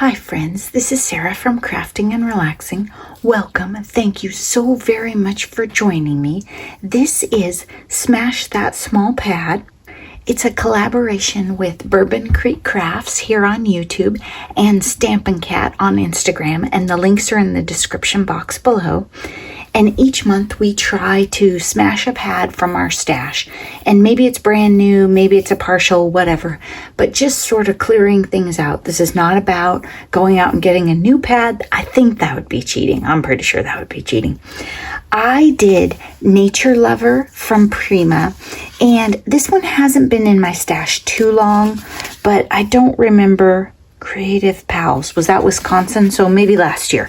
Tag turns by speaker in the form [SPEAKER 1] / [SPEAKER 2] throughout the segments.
[SPEAKER 1] Hi friends, this is Sarah from Crafting and Relaxing. Welcome. Thank you so very much for joining me. This is Smash That Small Pad. It's a collaboration with Bourbon Creek Crafts here on YouTube and Stampin' Cat on Instagram, and the links are in the description box below. And each month we try to smash a pad from our stash. And maybe it's brand new, maybe it's a partial, whatever. But just sort of clearing things out. This is not about going out and getting a new pad. I think that would be cheating. I'm pretty sure that would be cheating. I did Nature Lover from Prima. And this one hasn't been in my stash too long. But I don't remember Creative Pals. Was that Wisconsin? So maybe last year.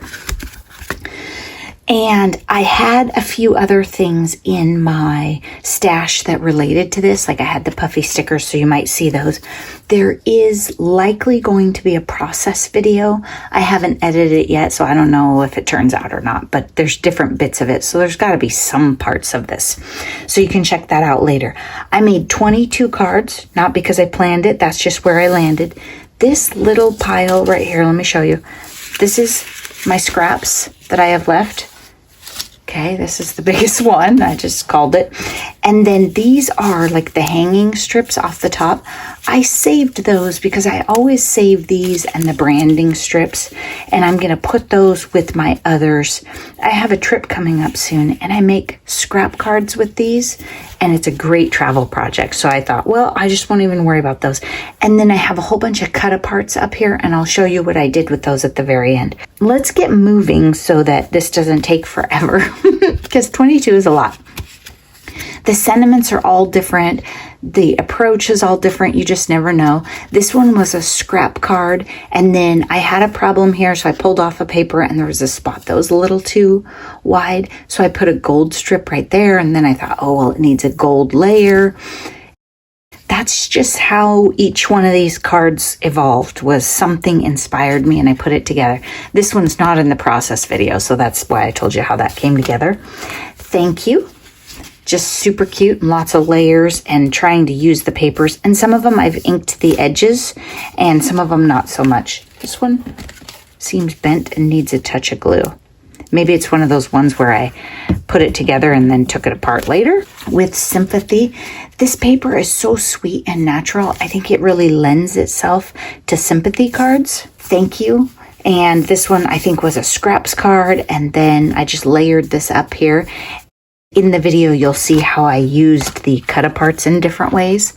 [SPEAKER 1] And I had a few other things in my stash that related to this. Like I had the puffy stickers, so you might see those. There is likely going to be a process video. I haven't edited it yet, so I don't know if it turns out or not. But there's different bits of it, so there's got to be some parts of this. So you can check that out later. I made 22 cards, not because I planned it. That's just where I landed. This little pile right here, let me show you. This is my scraps that I have left. Okay, this is the biggest one. I just called it. And then these are like the hanging strips off the top. I saved those because I always save these and the branding strips. And I'm going to put those with my others. I have a trip coming up soon and I make scrap cards with these. And it's a great travel project. So I thought, well, I just won't even worry about those. And then I have a whole bunch of cut aparts up here and I'll show you what I did with those at the very end. Let's get moving so that this doesn't take forever because 22 is a lot. The sentiments are all different. The approach is all different. You just never know. This one was a scrap card. And then I had a problem here. So I pulled off a paper and there was a spot that was a little too wide. So I put a gold strip right there. And then I thought, oh, well, it needs a gold layer. That's just how each one of these cards evolved, was something inspired me and I put it together. This one's not in the process video. So that's why I told you how that came together. Thank you. Just super cute and lots of layers and trying to use the papers. And some of them I've inked the edges and some of them not so much. This one seems bent and needs a touch of glue. Maybe it's one of those ones where I put it together and then took it apart later. With sympathy, this paper is so sweet and natural. I think it really lends itself to sympathy cards. Thank you. And this one I think was a scraps card. And then I just layered this up here. In the video, you'll see how I used the cut aparts in different ways.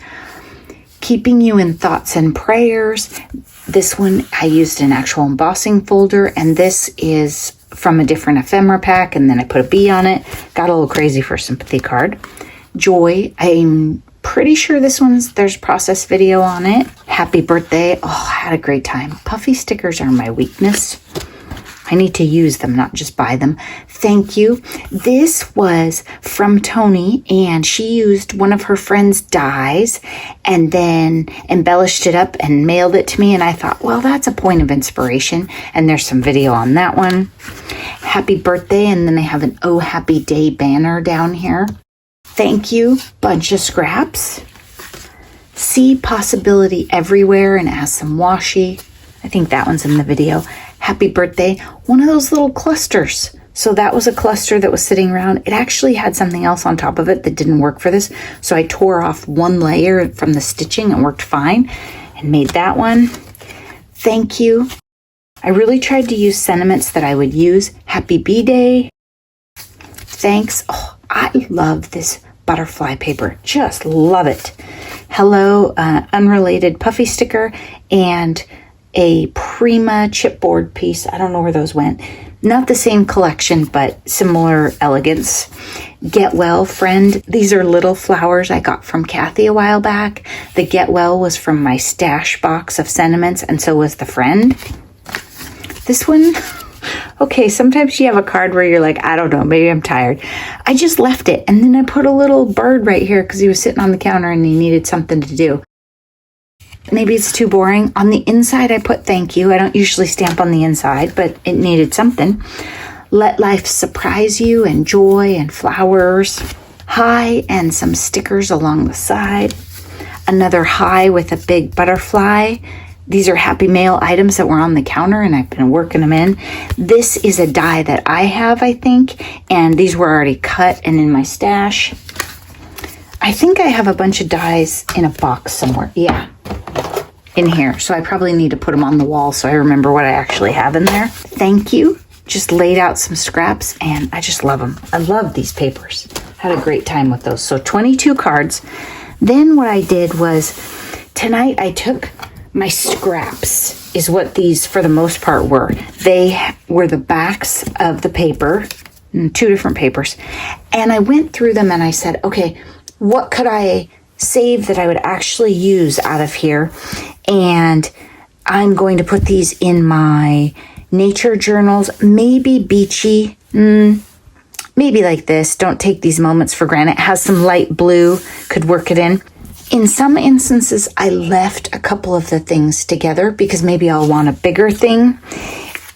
[SPEAKER 1] Keeping you in thoughts and prayers. This one, I used an actual embossing folder, and this is from a different ephemera pack, and then I put a bee on it. Got a little crazy for a sympathy card. Joy, I'm pretty sure there's process video on it. Happy birthday. Oh, I had a great time. Puffy stickers are my weakness. I need to use them, not just buy them. Thank you. This was from Tony, and she used one of her friend's dies and then embellished it up and mailed it to me. And I thought, well, that's a point of inspiration. And there's some video on that one. Happy birthday. And then I have an Oh Happy Day banner down here. Thank you. Bunch of scraps. See possibility everywhere, and it has some washi. I think that one's in the video. Happy birthday. One of those little clusters. So that was a cluster that was sitting around. It actually had something else on top of it that didn't work for this. So I tore off one layer from the stitching and worked fine and made that one. Thank you. I really tried to use sentiments that I would use. Happy B-Day. Thanks. Oh, I love this butterfly paper. Just love it. Hello, unrelated puffy sticker and a Prima chipboard piece. I don't know where those went. Not the same collection, but similar elegance. Get Well Friend. These are little flowers I got from Kathy a while back. The Get Well was from my stash box of sentiments, and so was the friend. This one, okay, sometimes you have a card where you're like, I don't know, maybe I'm tired. I just left it, and then I put a little bird right here because he was sitting on the counter and he needed something to do. Maybe it's too boring. On the inside, I put thank you. I don't usually stamp on the inside, but it needed something. Let life surprise you, and joy and flowers. Hi, and some stickers along the side. Another hi with a big butterfly. These are Happy Mail items that were on the counter and I've been working them in. This is a die that I have, I think, and these were already cut and in my stash. I think I have a bunch of dies in a box somewhere. Yeah, in here. So I probably need to put them on the wall so I remember what I actually have in there. Thank you. Just laid out some scraps and I just love them. I love these papers. Had a great time with those. So 22 cards. Then what I did was tonight I took my scraps, is what these for the most part were. They were the backs of the paper, 2 different papers. And I went through them and I said, okay, what could I save that I would actually use out of here? And I'm going to put these in my nature journals, maybe beachy, maybe like this. Don't take these moments for granted. It has some light blue, could work it in. In some instances, I left a couple of the things together because maybe I'll want a bigger thing.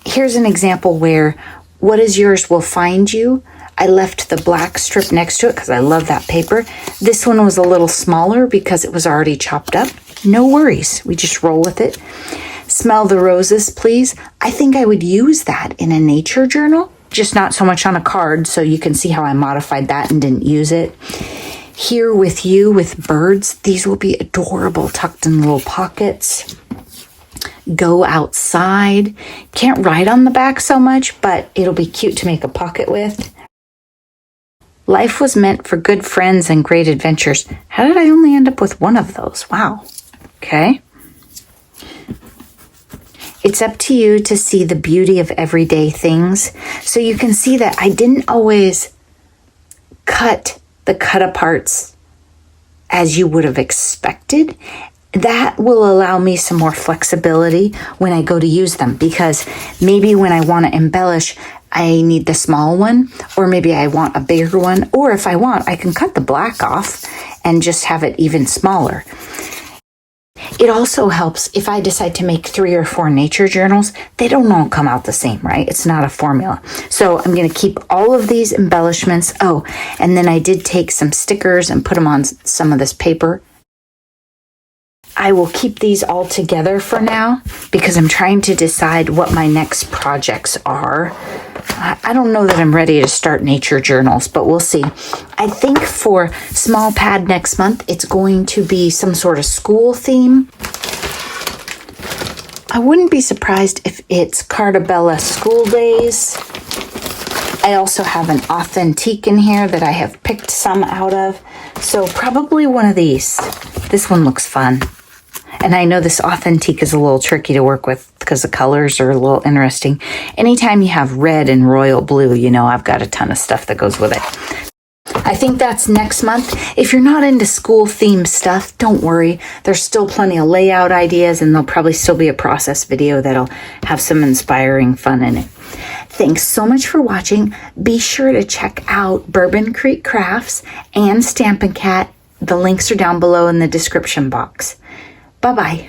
[SPEAKER 1] Here's an example where what is yours will find you. I left the black strip next to it because I love that paper. This one was a little smaller because it was already chopped up. No worries. We just roll with it. Smell the roses, please. I think I would use that in a nature journal, just not so much on a card, so you can see how I modified that and didn't use it. Here with you, with birds, these will be adorable, tucked in little pockets. Go outside. Can't write on the back so much, but it'll be cute to make a pocket with. Life was meant for good friends and great adventures. How did I only end up with one of those? Wow. Okay. It's up to you to see the beauty of everyday things. So you can see that I didn't always cut the cut aparts as you would have expected. That will allow me some more flexibility when I go to use them, because maybe when I want to embellish, I need the small one, or maybe I want a bigger one, or if I want, I can cut the black off and just have it even smaller. It also helps if I decide to make 3 or 4 nature journals. They don't all come out the same, right? It's not a formula. So I'm going to keep all of these embellishments. Oh, and then I did take some stickers and put them on some of this paper. I will keep these all together for now because I'm trying to decide what my next projects are. I don't know that I'm ready to start nature journals, but we'll see. I think for small pad next month, it's going to be some sort of school theme. I wouldn't be surprised if it's Cartabella School Days. I also have an Authentique in here that I have picked some out of. So probably one of these. This one looks fun. And I know this Authentique is a little tricky to work with because the colors are a little interesting. Anytime you have red and royal blue, you know I've got a ton of stuff that goes with it. I think that's next month. If you're not into school themed stuff, don't worry. There's still plenty of layout ideas, and there'll probably still be a process video that'll have some inspiring fun in it. Thanks so much for watching. Be sure to check out Bourbon Creek Crafts and Stampin' Cat. The links are down below in the description box. Bye-bye.